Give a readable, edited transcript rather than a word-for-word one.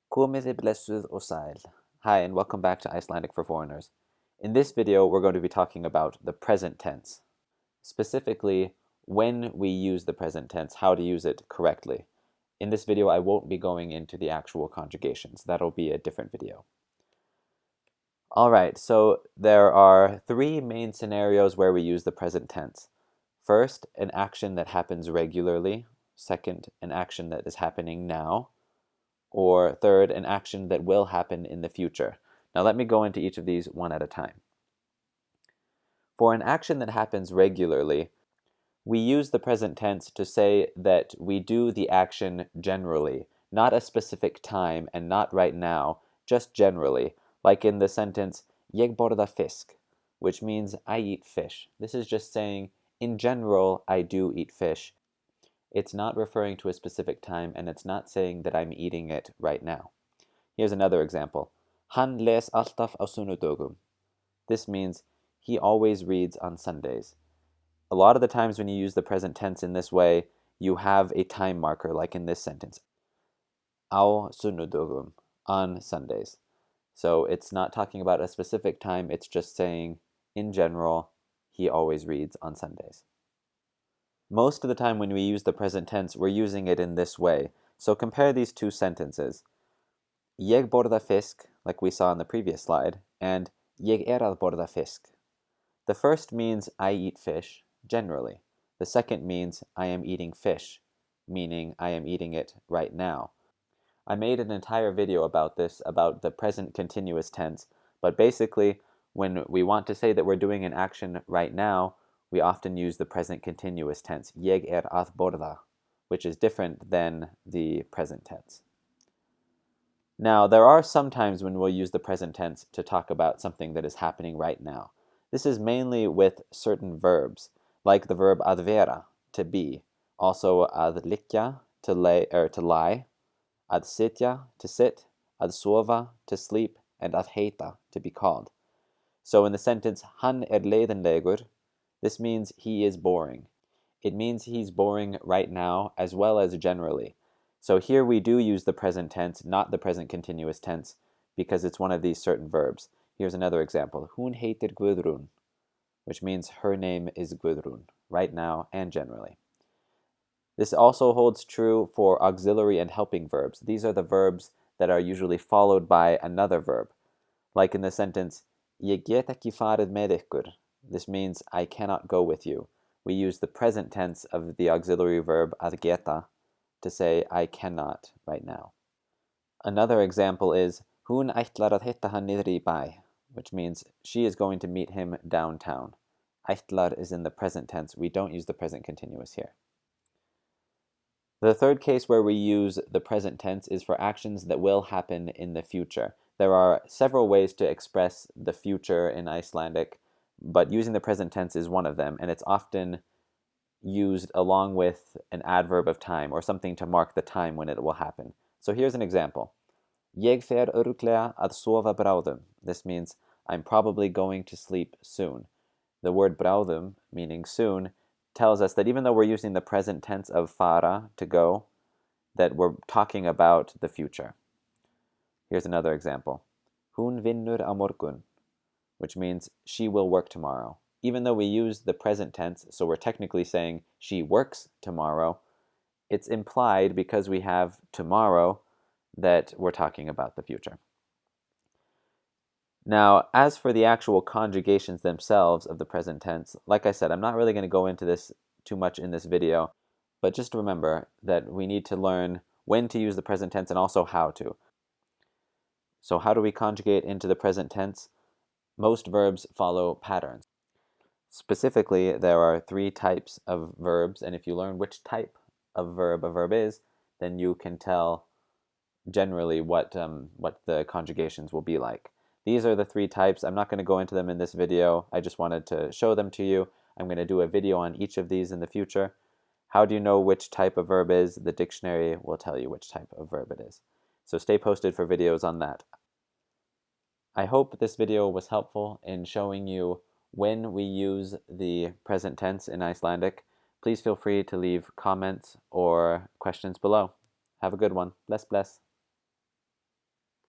Komið þið blessuð og sæl. Hi, and welcome back to Icelandic for Foreigners. In this video, we're going to be talking about the present tense. Specifically, when we use the present tense, how to use it correctly. In this video, I won't be going into the actual conjugations. That'll be a different video. Alright, so there are three main scenarios where we use the present tense. First, an action that happens regularly. Second, an action that is happening now. Or third, an action that will happen in the future. Now let me go into each of these one at a time. For an action that happens regularly, we use the present tense to say that we do the action generally, not a specific time and not right now, just generally, like in the sentence, Ég borða fisk, which means I eat fish. This is just saying, in general, I do eat fish. It's not referring to a specific time, and it's not saying that I'm eating it right now. Here's another example. Hann les alltaf á sunnudögum. This means he always reads on Sundays. A lot of the times when you use the present tense in this way, you have a time marker, like in this sentence. Á sunnudögum, on Sundays. So it's not talking about a specific time, it's just saying, in general, he always reads on Sundays. Most of the time when we use the present tense, we're using it in this way. So compare these two sentences. Ég borða fisk, like we saw in the previous slide, and Ég að borða fisk. The first means I eat fish, generally. The second means I am eating fish, meaning I am eating it right now. I made an entire video about this, about the present continuous tense, but basically, when we want to say that we're doing an action right now, we often use the present continuous tense, Ég að borða, which is different than the present tense. Now, there are some times when we'll use the present tense to talk about something that is happening right now. This is mainly with certain verbs, like the verb að vera, to be, also að liggja, to lie, að sitja, to sit, að sofa, to sleep, and að heita, to be called. So in the sentence, hann leiðinlegur, this means he is boring. It means he's boring right now as well as generally. So here we do use the present tense, not the present continuous tense, because it's one of these certain verbs. Here's another example. Hún heitir Guðrún, which means her name is Guðrún, right now and generally. This also holds true for auxiliary and helping verbs. These are the verbs that are usually followed by another verb. Like in the sentence, Ég get ekki farið með ykkur. This means I cannot go with you. We use the present tense of the auxiliary verb að geta to say I cannot right now. Another example is Hún ætlar að hitta hann niðri í bæ, which means she is going to meet him downtown. Ætlar is in the present tense. We don't use the present continuous here. The third case where we use the present tense is for actions that will happen in the future. There are several ways to express the future in Icelandic, but using the present tense is one of them, and it's often used along with an adverb of time or something to mark the time when it will happen. So here's an example. Ég fer örugglega að sofa bráðum. This means I'm probably going to sleep soon. The word bráðum, meaning soon, tells us that even though we're using the present tense of fara, to go, that we're talking about the future. Here's another example. Hún vinnur á morgun, which means she will work tomorrow. Even though we use the present tense, so we're technically saying she works tomorrow, it's implied because we have tomorrow that we're talking about the future. Now, as for the actual conjugations themselves of the present tense, like I said, I'm not really going to go into this too much in this video, but just remember that we need to learn when to use the present tense and also how to. So how do we conjugate into the present tense? Most verbs follow patterns. Specifically, there are three types of verbs, and if you learn which type of verb a verb is, then you can tell generally what the conjugations will be like. These are the three types. I'm not going to go into them in this video. I just wanted to show them to you. I'm going to do a video on each of these in the future. How do you know which type of verb is? The dictionary will tell you which type of verb it is. So stay posted for videos on that. I hope this video was helpful in showing you when we use the present tense in Icelandic. Please feel free to leave comments or questions below. Have a good one. Bless, bless.